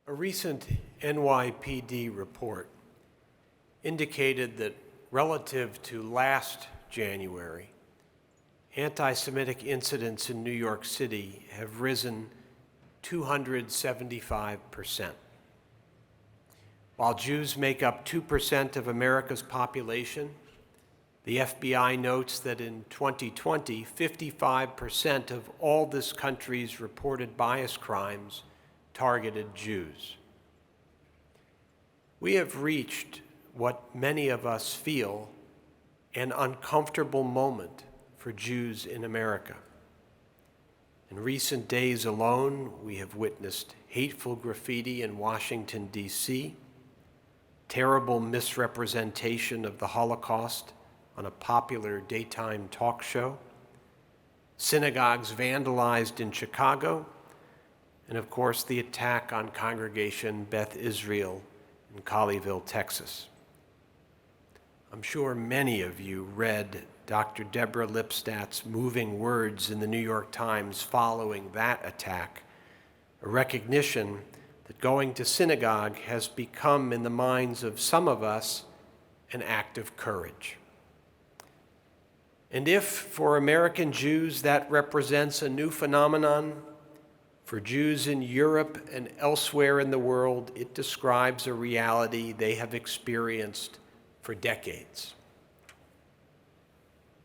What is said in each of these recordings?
A recent NYPD report indicated that relative to last January, anti-Semitic incidents in New York City have risen 275%. While Jews make up 2% of America's population, the FBI notes that in 2020, 55% of all this country's reported bias crimes targeted Jews. We have reached what many of us feel an uncomfortable moment for Jews in America. In recent days alone, we have witnessed hateful graffiti in Washington, D.C., terrible misrepresentation of the Holocaust on a popular daytime talk show, synagogues vandalized in Chicago, and of course the attack on Congregation Beth Israel in Colleyville, Texas. I'm sure many of you read Dr. Deborah Lipstadt's moving words in the New York Times following that attack, a recognition that going to synagogue has become, in the minds of some of us, an act of courage. And if, for American Jews, that represents a new phenomenon, for Jews in Europe and elsewhere in the world, it describes a reality they have experienced for decades.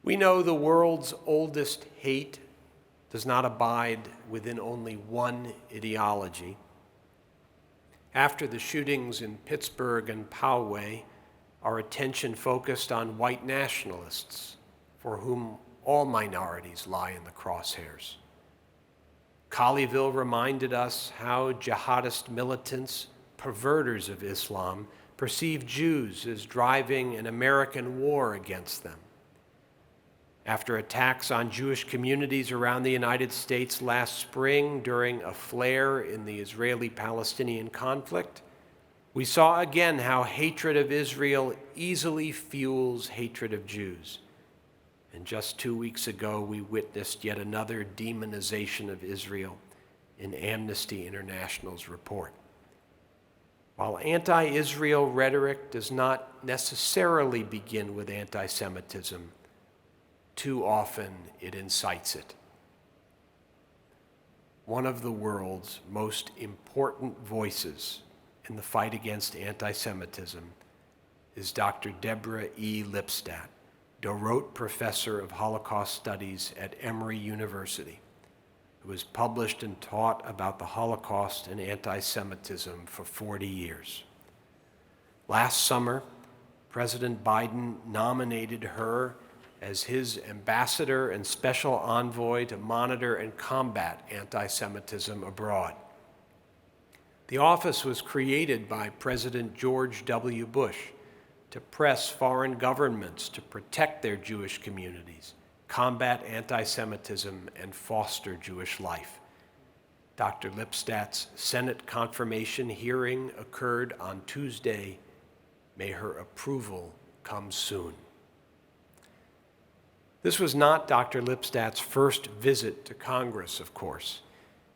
We know the world's oldest hate does not abide within only one ideology. After the shootings in Pittsburgh and Poway, our attention focused on white nationalists, for whom all minorities lie in the crosshairs. Colleyville reminded us how jihadist militants, perverters of Islam, perceive Jews as driving an American war against them. After attacks on Jewish communities around the United States last spring during a flare in the Israeli-Palestinian conflict, we saw again how hatred of Israel easily fuels hatred of Jews. And just 2 weeks ago, we witnessed yet another demonization of Israel in Amnesty International's report. While anti-Israel rhetoric does not necessarily begin with anti-Semitism, too often it incites it. One of the world's most important voices in the fight against anti-Semitism is Dr. Deborah E. Lipstadt, Dorot Professor of Holocaust Studies at Emory University, who has published and taught about the Holocaust and anti-Semitism for 40 years. Last summer, President Biden nominated her as his ambassador and special envoy to monitor and combat anti-Semitism abroad. The office was created by President George W. Bush to press foreign governments to protect their Jewish communities, combat anti-Semitism, and foster Jewish life. Dr. Lipstadt's Senate confirmation hearing occurred on Tuesday. May her approval come soon. This was not Dr. Lipstadt's first visit to Congress, of course.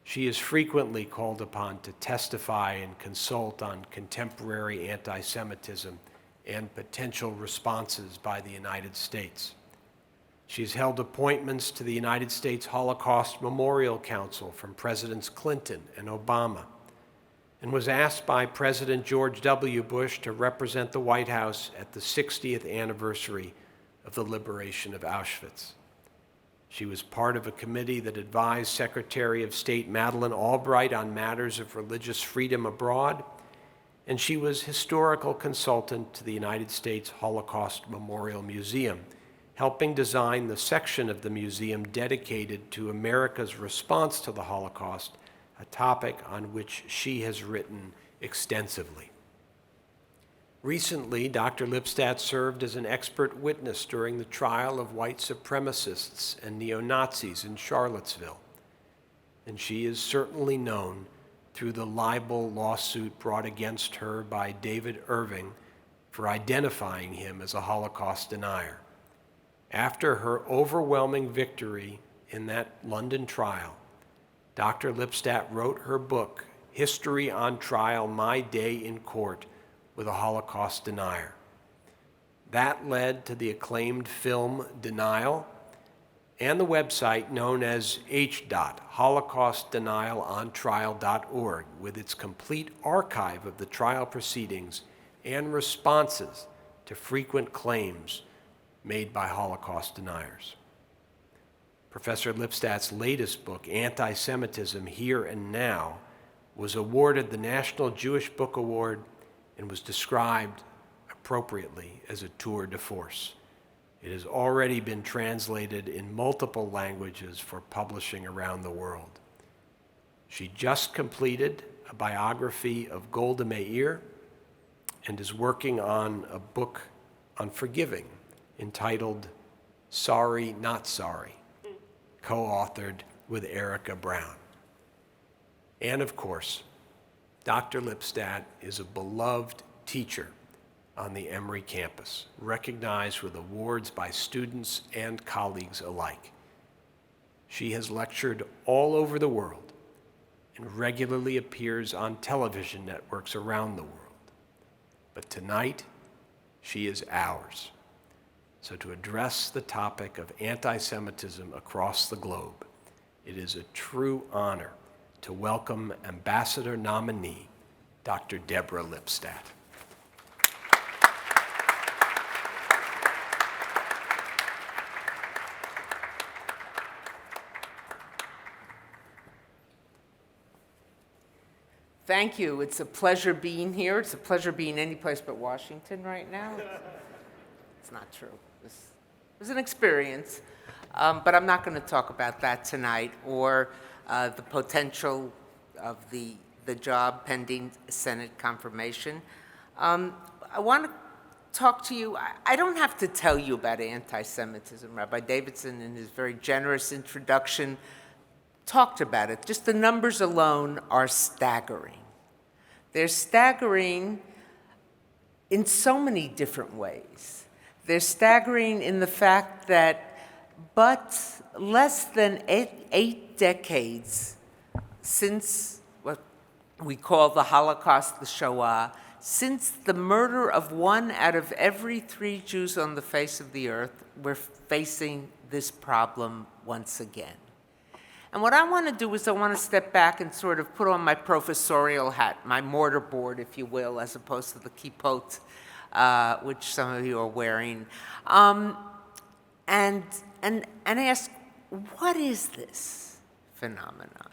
She is frequently called upon to testify and consult on contemporary anti-Semitism and potential responses by the United States. She's held appointments to the United States Holocaust Memorial Council from Presidents Clinton and Obama, and was asked by President George W. Bush to represent the White House at the 60th anniversary of the liberation of Auschwitz. She was part of a committee that advised Secretary of State Madeleine Albright on matters of religious freedom abroad, and she was historical consultant to the United States Holocaust Memorial Museum, helping design the section of the museum dedicated to America's response to the Holocaust, a topic on which she has written extensively. Recently, Dr. Lipstadt served as an expert witness during the trial of white supremacists and neo-Nazis in Charlottesville, and she is certainly known through the libel lawsuit brought against her by David Irving for identifying him as a Holocaust denier. After her overwhelming victory in that London trial, Dr. Lipstadt wrote her book, History on Trial, My Day in Court with a Holocaust Denier. That led to the acclaimed film Denial and the website known as holocaustdenialontrial.org with its complete archive of the trial proceedings and responses to frequent claims made by Holocaust deniers. Professor Lipstadt's latest book, Antisemitism, Here and Now, was awarded the National Jewish Book Award and was described appropriately as a tour de force. It has already been translated in multiple languages for publishing around the world. She just completed a biography of Golda Meir and is working on a book on forgiving entitled Sorry, Not Sorry, co-authored with Erica Brown. And of course, Dr. Lipstadt is a beloved teacher on the Emory campus, recognized with awards by students and colleagues alike. She has lectured all over the world and regularly appears on television networks around the world. But tonight, she is ours. So to address the topic of anti-Semitism across the globe, it is a true honor to welcome Ambassador nominee, Dr. Deborah Lipstadt. Thank you. It's a pleasure being here. It's a pleasure being any place but Washington right now. It's not true. It was an experience. But I'm not going to talk about that tonight or the potential of the job pending Senate confirmation. I want to talk to you. I don't have to tell you about anti-Semitism. Rabbi Davidson, in his very generous introduction, talked about it. Just the numbers alone are staggering. They're staggering in so many different ways. They're staggering in the fact that but less than eight decades since what we call the Holocaust, the Shoah, since the murder of 1 out of every 3 Jews on the face of the earth, we're facing this problem once again. And what I want to do is I want to step back and sort of put on my professorial hat, my mortarboard, if you will, as opposed to the kippot, which some of you are wearing, and ask, what is this phenomenon?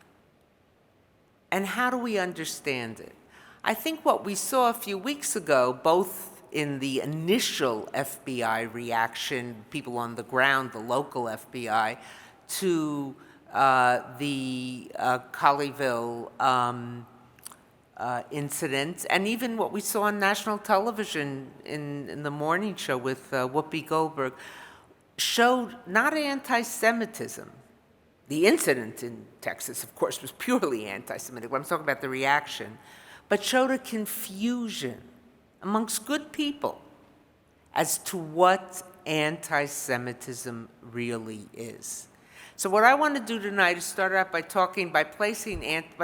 And how do we understand it? I think what we saw a few weeks ago, both in the initial FBI reaction, people on the ground, the local FBI, to the Colleyville incident, and even what we saw on national television in the morning show with Whoopi Goldberg, showed not anti-Semitism. The incident in Texas, of course, was purely anti-Semitic. I'm talking about the reaction, but showed a confusion amongst good people as to what anti-Semitism really is. So what I want to do tonight is start out by by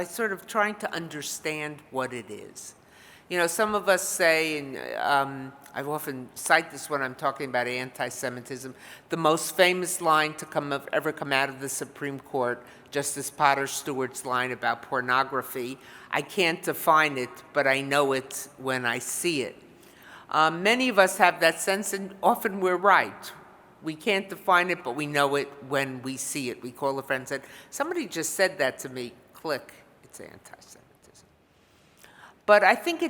sort of trying to understand what it is. You know, some of us say, and I often cite this when I'm talking about anti-Semitism, the most famous line to ever come out of the Supreme Court, Justice Potter Stewart's line about pornography, I can't define it, but I know it when I see it. Many of us have that sense, and often we're right. We can't define it, but we know it when we see it. We call a friend and said, somebody just said that to me, click, it's anti-Semitism. But I think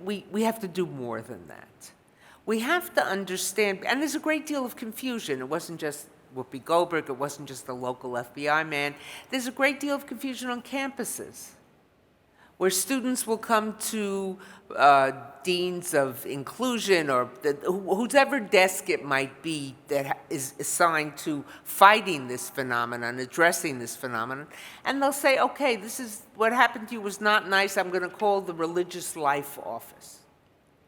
we have to do more than that. We have to understand, and there's a great deal of confusion. It wasn't just Whoopi Goldberg, it wasn't just the local FBI man. There's a great deal of confusion on campuses, where students will come to deans of inclusion or whoever desk it might be that is assigned to fighting this phenomenon, addressing this phenomenon, and they'll say, okay, this is what happened to you was not nice, I'm going to call the religious life office.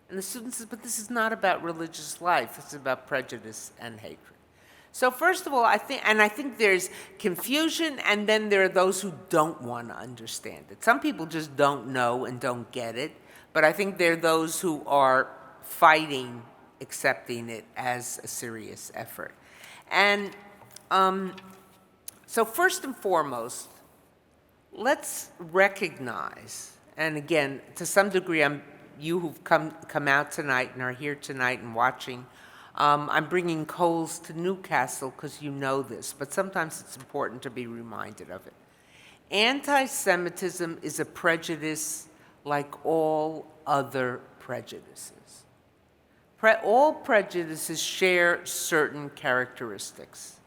And the student says, but this is not about religious life, it's about prejudice and hatred. So first of all, I think there's confusion, and then there are those who don't want to understand it. Some people just don't know and don't get it, but I think there are those who are fighting accepting it as a serious effort. And so first and foremost, let's recognize, and again, to some degree, you who've come out tonight and are here tonight and watching, I'm bringing coals to Newcastle because you know this, but sometimes it's important to be reminded of it. Anti-Semitism is a prejudice like all other prejudices. All prejudices share certain characteristics.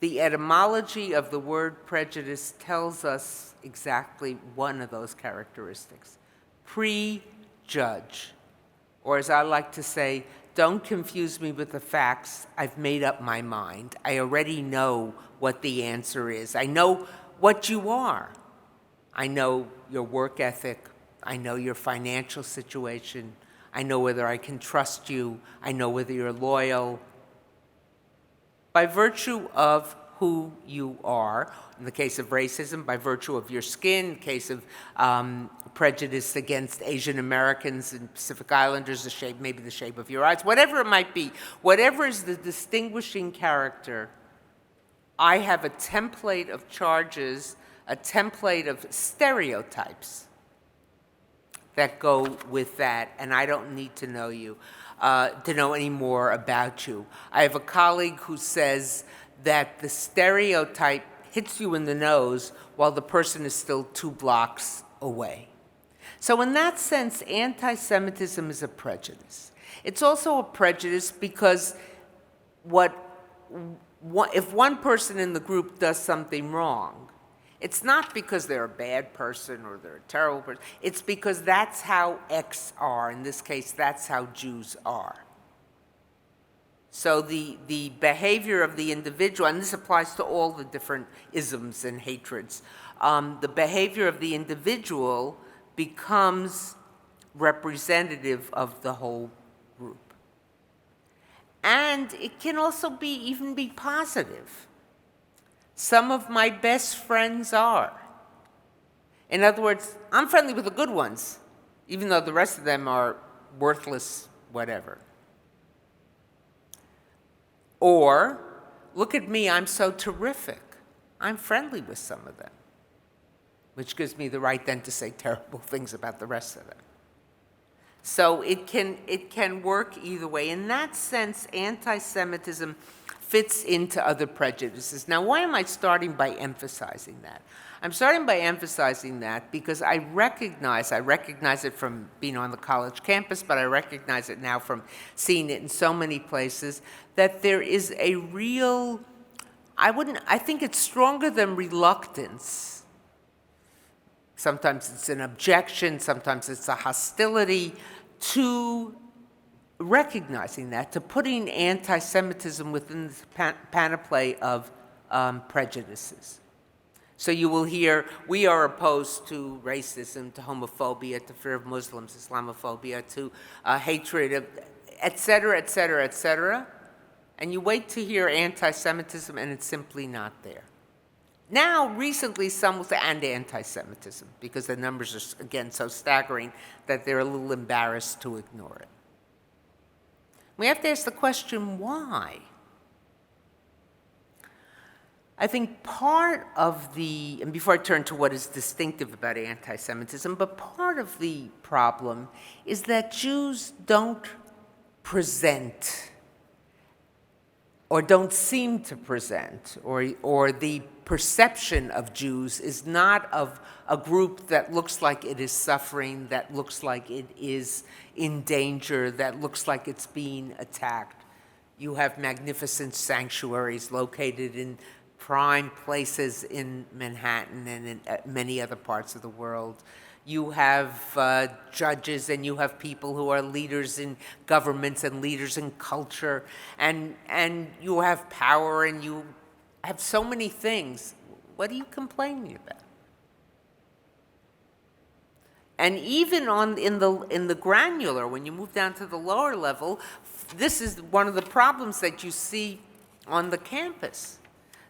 The etymology of the word prejudice tells us exactly one of those characteristics. Prejudge, or as I like to say, don't confuse me with the facts. I've made up my mind. I already know what the answer is. I know what you are. I know your work ethic. I know your financial situation. I know whether I can trust you. I know whether you're loyal. By virtue of who you are, in the case of racism, by virtue of your skin, in the case of prejudice against Asian Americans and Pacific Islanders, maybe the shape of your eyes, whatever it might be, whatever is the distinguishing character, I have a template of charges, a template of stereotypes that go with that, and I don't need to know you, to know any more about you. I have a colleague who says that the stereotype hits you in the nose while the person is still 2 blocks away. So in that sense, anti-Semitism is a prejudice. It's also a prejudice because if one person in the group does something wrong, it's not because they're a bad person or they're a terrible person. It's because that's how X are. In this case, that's how Jews are. So the behavior of the individual, and this applies to all the different isms and hatreds, the behavior of the individual becomes representative of the whole group. And it can also even be positive. Some of my best friends are. In other words, I'm friendly with the good ones, even though the rest of them are worthless, whatever. Or, look at me, I'm so terrific. I'm friendly with some of them, which gives me the right then to say terrible things about the rest of them. So it can work either way. In that sense, anti-Semitism fits into other prejudices. Now, why am I starting by emphasizing that? I'm starting by emphasizing that because I recognize it from being on the college campus, but I recognize it now from seeing it in so many places, that there is a real, I think it's stronger than reluctance. Sometimes it's an objection, sometimes it's a hostility to recognizing that, to putting anti-Semitism within the panoply of prejudices. So you will hear, we are opposed to racism, to homophobia, to fear of Muslims, Islamophobia, to hatred, of, et cetera, et cetera, et cetera. And you wait to hear anti-Semitism, and it's simply not there. Now, recently, some will say, and anti-Semitism, because the numbers are, again, so staggering that they're a little embarrassed to ignore it. We have to ask the question, why? I think part of the, and before I turn to what is distinctive about anti-Semitism, but part of the problem is that Jews don't present, or don't seem to present, or the perception of Jews is not of a group that looks like it is suffering, that looks like it is in danger, that looks like it's being attacked. You have magnificent sanctuaries located in prime places in Manhattan and in many other parts of the world. You have judges, and you have people who are leaders in governments and leaders in culture, and you have power, and you have so many things. What are you complaining about? And even in the granular, when you move down to the lower level, this is one of the problems that you see on the campus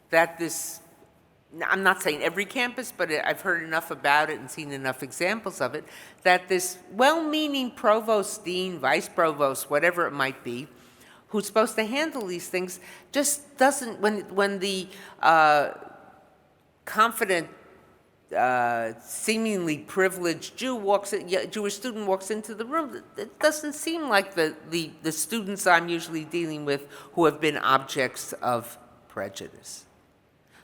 that this, I'm not saying every campus, but I've heard enough about it and seen enough examples of it, that this well-meaning provost, dean, vice provost, whatever it might be, who's supposed to handle these things, just doesn't, when the confident, seemingly privileged Jewish student walks into the room, it doesn't seem like the students I'm usually dealing with who have been objects of prejudice.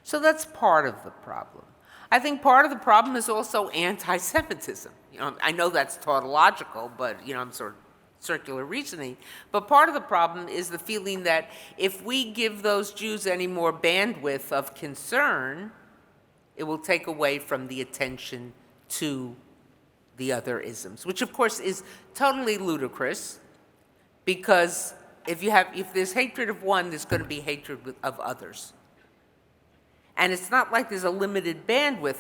So that's part of the problem. I think part of the problem is also anti-Semitism. I know that's tautological, but I'm sort of circular reasoning. But part of the problem is the feeling that if we give those Jews any more bandwidth of concern, it will take away from the attention to the other isms, which of course is totally ludicrous, because if there's hatred of one, there's going to be hatred of others. And it's not like there's a limited bandwidth.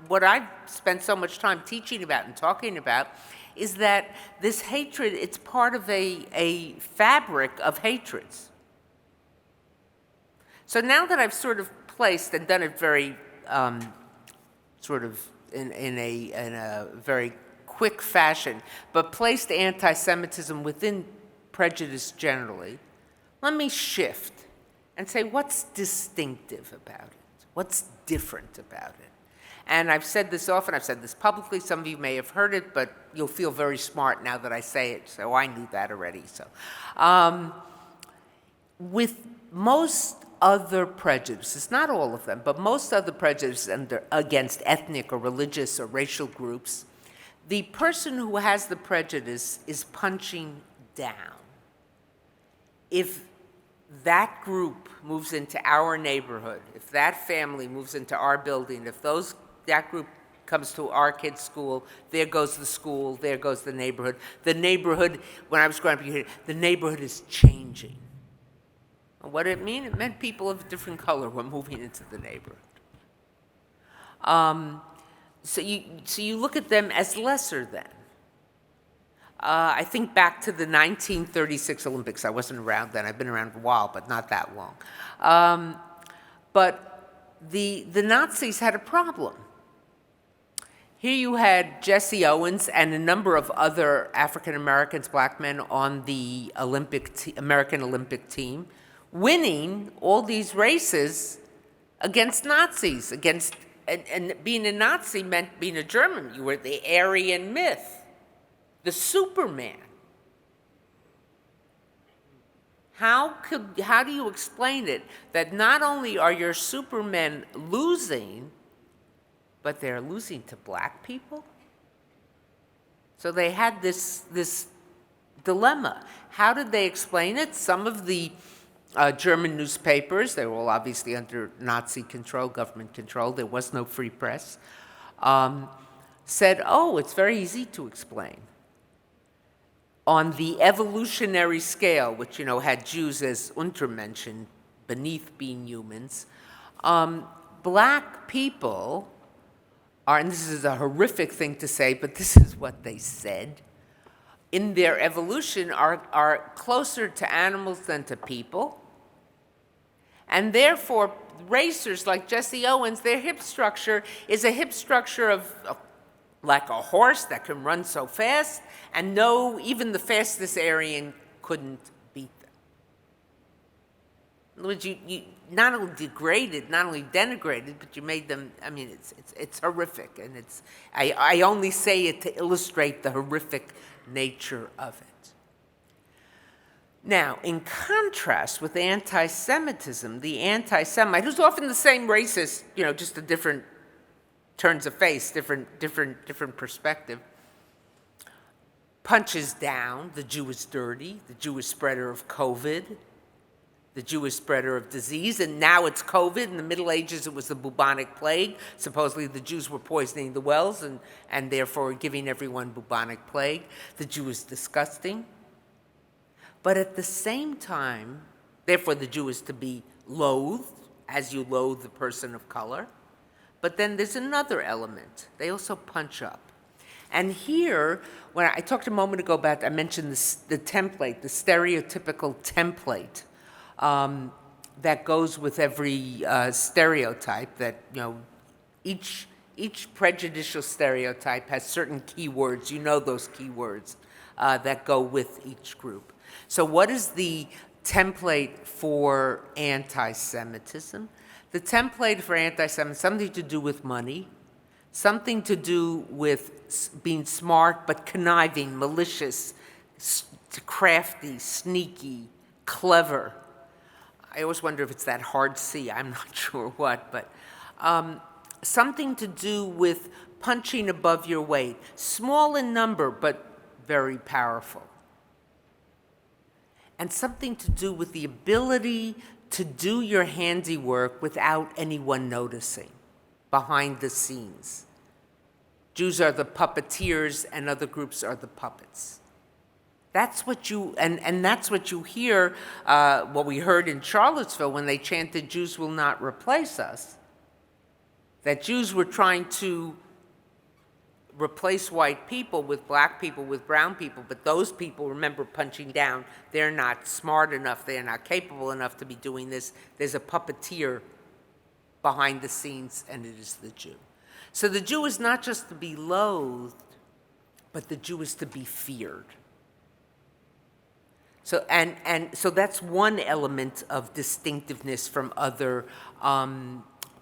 What I've spent so much time teaching about and talking about is that this hatred, it's part of a fabric of hatreds. So now that I've sort of placed and done it very sort of in a very quick fashion, but placed anti-Semitism within prejudice generally, let me shift and say what's distinctive about it, what's different about it. And I've said this often, I've said this publicly, some of you may have heard it, but you'll feel very smart now that I say it, so I knew that already. So, with most other prejudices, not all of them, but most other prejudices against ethnic or religious or racial groups, the person who has the prejudice is punching down. If that group moves into our neighborhood, if that family moves into our building, if that group comes to our kids' school, there goes the school, there goes the neighborhood. The neighborhood, when I was growing up, you hear, the neighborhood is changing. What did it mean? It meant people of a different color were moving into the neighborhood. So you look at them as lesser than. I think back to the 1936 Olympics. I wasn't around then. I've been around a while, but not that long. But the Nazis had a problem. Here you had Jesse Owens and a number of other African Americans, black men, on the American Olympic team, winning all these races against Nazis. And being a Nazi meant being a German. You were the Aryan myth, the Superman. How do you explain it that not only are your Supermen losing, but they're losing to black people? So they had this dilemma. How did they explain it? Some of the German newspapers, they were all obviously under Nazi control, government control, there was no free press, said, oh, it's very easy to explain. On the evolutionary scale, which had Jews as Untermenschen, beneath being humans, black people are, and this is a horrific thing to say, but this is what they said, in their evolution are closer to animals than to people, and therefore racers like Jesse Owens, their hip structure is a hip structure of like a horse that can run so fast, and no, even the fastest Aryan couldn't beat them. In other words, you not only degraded, not only denigrated, but you made them, I mean, it's horrific, and I only say it to illustrate the horrific nature of it. Now, in contrast with anti-Semitism, the anti-Semite, who's often the same racist, just a different turns of face, different perspective, punches down the Jew is dirty, the Jew is spreader of COVID, the Jew is spreader of disease, and now it's COVID. In the Middle Ages, it was the bubonic plague. Supposedly, the Jews were poisoning the wells and therefore giving everyone bubonic plague. The Jew is disgusting. But at the same time, therefore, the Jew is to be loathed, as you loathe the person of color. But then there's another element. They also punch up. And here, when I talked a moment ago about, I mentioned the template, the stereotypical template that goes with every stereotype. That each prejudicial stereotype has certain keywords. You know those keywords that go with each group. So, what is the template for anti-Semitism? The template for anti-Semitism, something to do with money, something to do with being smart but conniving, malicious, crafty, sneaky, clever. I always wonder if it's that hard C, I'm not sure what, but something to do with punching above your weight, small in number but very powerful. And something to do with the ability to do your handiwork without anyone noticing, behind the scenes. Jews are the puppeteers and other groups are the puppets. That's what you, and that's what you hear, what we heard in Charlottesville when they chanted, "Jews will not replace us." That Jews were trying to replace white people with black people, with brown people, but those people, remember, punching down, they're not smart enough, they're not capable enough to be doing this. There's a puppeteer behind the scenes, and it is the Jew. So the Jew is not just to be loathed, but the Jew is to be feared. So, and so that's one element of distinctiveness from other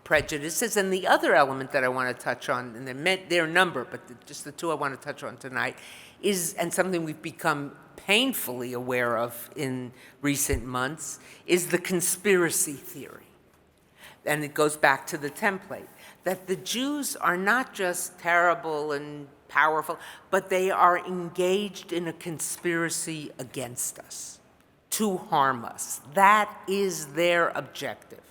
prejudices. And the other element that I want to touch on, and they're a number, but just the two I want to touch on tonight, is, and something we've become painfully aware of in recent months, is the conspiracy theory. And it goes back to the template, that the Jews are not just terrible and powerful, but they are engaged in a conspiracy against us, to harm us. That is their objective,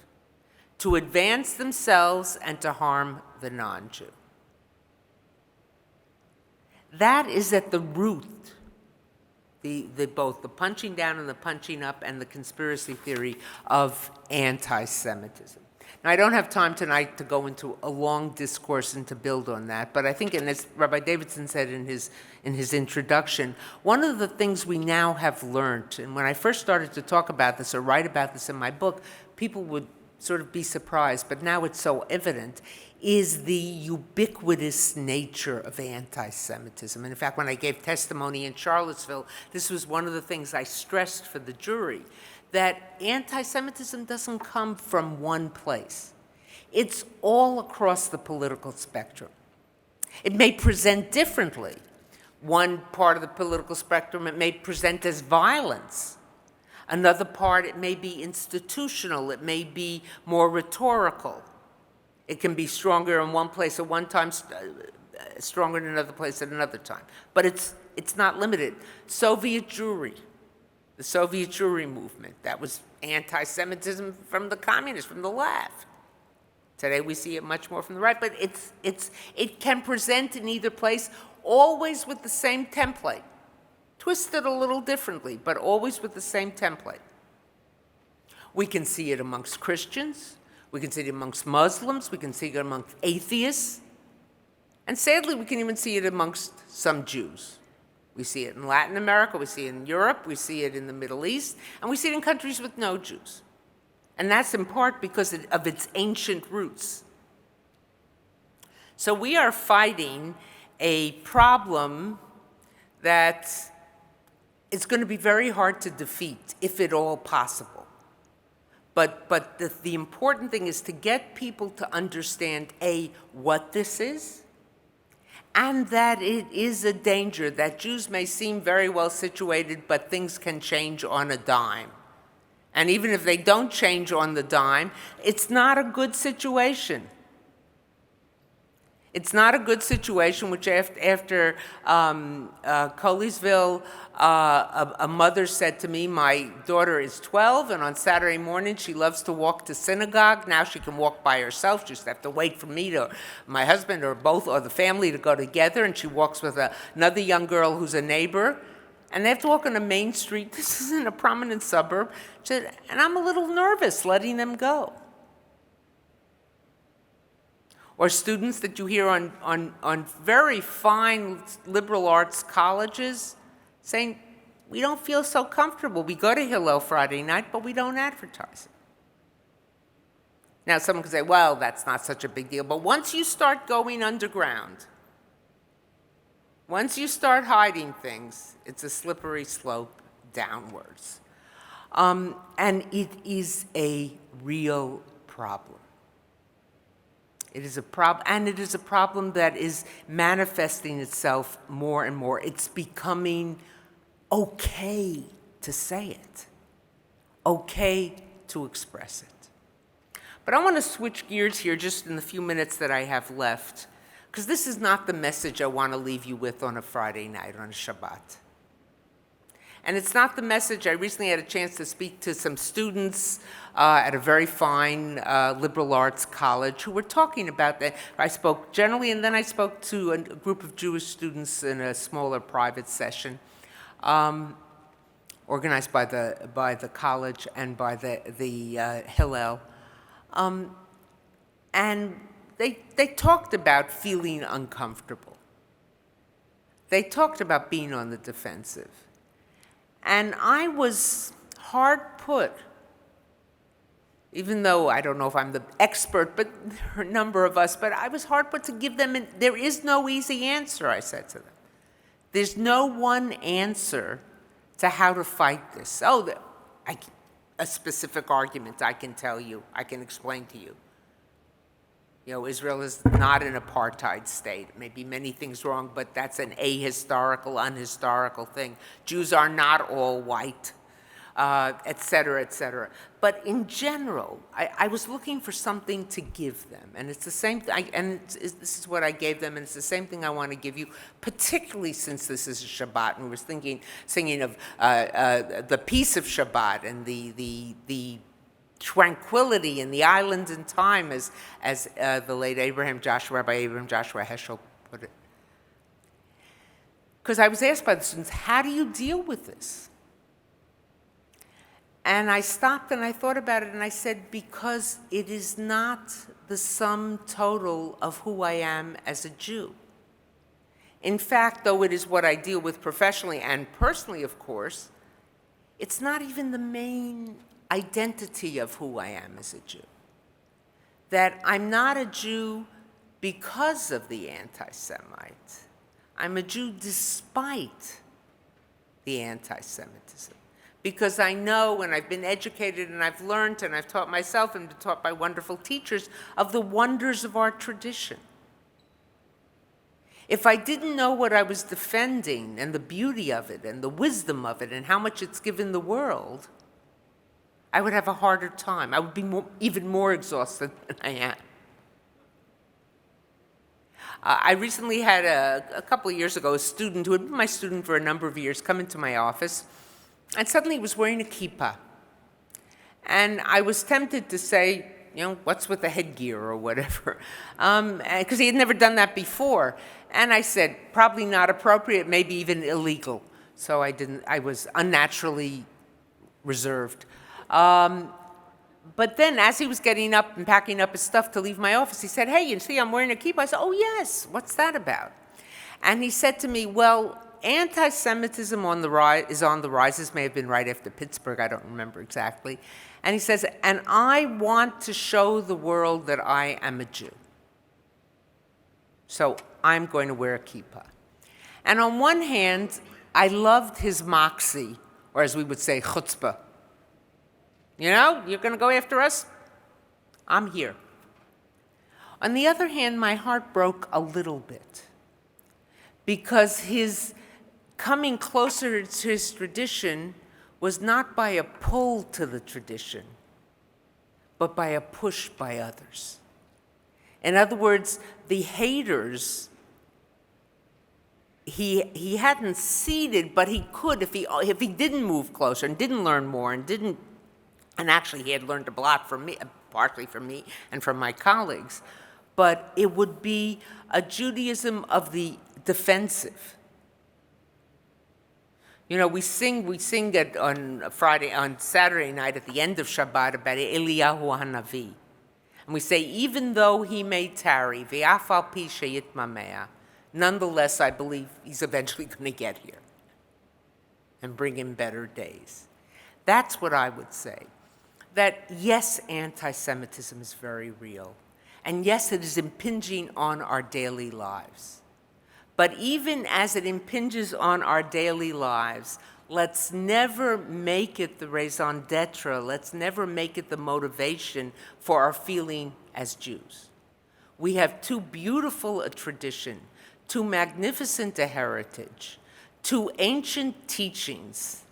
to advance themselves and to harm the non-Jew. That is at the root, both the punching down and the punching up and the conspiracy theory of anti-Semitism. Now, I don't have time tonight to go into a long discourse and to build on that, but I think, and as Rabbi Davidson said in his introduction, one of the things we now have learned, and when I first started to talk about this or write about this in my book, people would sort of be surprised, but now it's so evident, is the ubiquitous nature of anti-Semitism. And in fact, when I gave testimony in Charlottesville, this was one of the things I stressed for the jury, that anti-Semitism doesn't come from one place. It's all across the political spectrum. It may present differently. One part of the political spectrum, it may present as violence. Another part, it may be institutional. It may be more rhetorical. It can be stronger in one place at one time, stronger in another place at another time. But it's not limited. Soviet Jewry. The Soviet Jewry movement, that was anti-Semitism from the communists, from the left. Today we see it much more from the right, but it can present in either place, always with the same template, twisted a little differently, but always with the same template. We can see it amongst Christians, we can see it amongst Muslims, we can see it amongst atheists, and sadly we can even see it amongst some Jews. We see it in Latin America, we see it in Europe, we see it in the Middle East, and we see it in countries with no Jews. And that's in part because of its ancient roots. So we are fighting a problem that is going to be very hard to defeat, if at all possible. But the important thing is to get people to understand, A, what this is, and that it is a danger, that Jews may seem very well situated, but things can change on a dime. And even if they don't change on the dime, it's not a good situation. It's not a good situation, which after Colesville, a mother said to me, my daughter is 12, and on Saturday morning she loves to walk to synagogue. Now she can walk by herself. She just have to wait for me to, my husband or both, or the family to go together, and she walks with another young girl who's a neighbor. And they have to walk on a main street. This isn't a prominent suburb. She said, and I'm a little nervous letting them go. Or students that you hear on very fine liberal arts colleges saying, we don't feel so comfortable. We go to Hillel Friday night, but we don't advertise it. Now, someone could say, well, that's not such a big deal. But once you start going underground, once you start hiding things, it's a slippery slope downwards. And it is a real problem. It is a problem, and it is a problem that is manifesting itself more and more. It's becoming okay to say it, okay to express it. But I want to switch gears here just in the few minutes that I have left, because this is not the message I want to leave you with on a Friday night, on a Shabbat. And it's not the message. I recently had a chance to speak to some students at a very fine liberal arts college who were talking about that. I spoke generally, and then I spoke to a group of Jewish students in a smaller private session, organized by the college and by the Hillel. And they talked about feeling uncomfortable. They talked about being on the defensive. And I was hard put, even though I don't know if I'm the expert, but there are a number of us, but I was hard put to give them, there is no easy answer, I said to them. There's no one answer to how to fight this. A specific argument I can tell you, I can explain to you. You know, Israel is not an apartheid state. Maybe many things wrong, but that's an ahistorical, unhistorical thing. Jews are not all white, et cetera, et cetera. But in general, I was looking for something to give them. And it's the same thing, this is what I gave them, and it's the same thing I want to give you, particularly since this is a Shabbat, and we were singing of the peace of Shabbat and the tranquility in the island and time, as the late Rabbi Abraham Joshua Heschel put it. Because I was asked by the students, how do you deal with this? And I stopped and I thought about it and I said, because it is not the sum total of who I am as a Jew. In fact, though it is what I deal with professionally and personally, of course, it's not even the main identity of who I am as a Jew. That I'm not a Jew because of the anti-Semite. I'm a Jew despite the anti-Semitism. Because I know, and I've been educated, and I've learned, and I've taught myself, and been taught by wonderful teachers, of the wonders of our tradition. If I didn't know what I was defending, and the beauty of it, and the wisdom of it, and how much it's given the world, I would have a harder time. I would be even more exhausted than I am. I recently had, a couple of years ago, a student who had been my student for a number of years come into my office, and suddenly he was wearing a kippah. And I was tempted to say, you know, what's with the headgear or whatever, because he had never done that before. And I said, probably not appropriate, maybe even illegal. So I was unnaturally reserved. But then as he was getting up and packing up his stuff to leave my office, he said, hey, you see I'm wearing a kippah? I said, oh, yes, what's that about? And he said to me, well, anti-Semitism is on the rise. This may have been right after Pittsburgh, I don't remember exactly. And he says, and I want to show the world that I am a Jew. So I'm going to wear a kippah. And on one hand, I loved his moxie, or as we would say, chutzpah. You know, you're going to go after us? I'm here. On the other hand, my heart broke a little bit because his coming closer to his tradition was not by a pull to the tradition, but by a push by others. In other words, the haters, he hadn't ceded, but he could if he didn't move closer and didn't learn more and actually he had learned a lot from me, partly from me and from my colleagues, but it would be a Judaism of the defensive. You know, we sing it on Saturday night at the end of Shabbat about Eliyahu HaNavi. And we say, even though he may tarry, ve'af al pi sheyitmameh, nonetheless, I believe he's eventually going to get here and bring him better days. That's what I would say. that yes, anti-Semitism is very real, and yes, it is impinging on our daily lives. But even as it impinges on our daily lives, let's never make it the raison d'etre, let's never make it the motivation for our feeling as Jews. We have too beautiful a tradition, too magnificent a heritage, too ancient teachings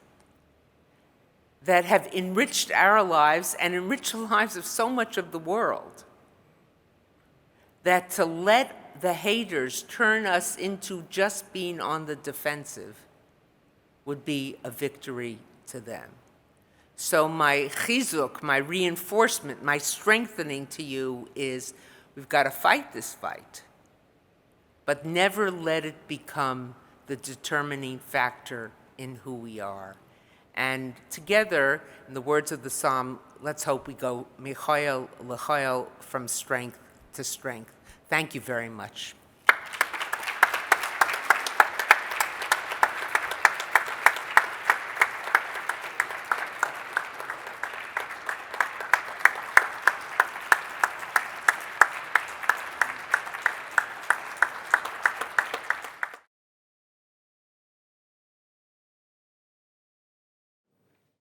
that have enriched our lives and enriched the lives of so much of the world, that to let the haters turn us into just being on the defensive would be a victory to them. So my chizuk, my reinforcement, my strengthening to you is we've got to fight this fight, but never let it become the determining factor in who we are. And together, in the words of the psalm, let's hope we go michayel l'chayel, from strength to strength. Thank you very much.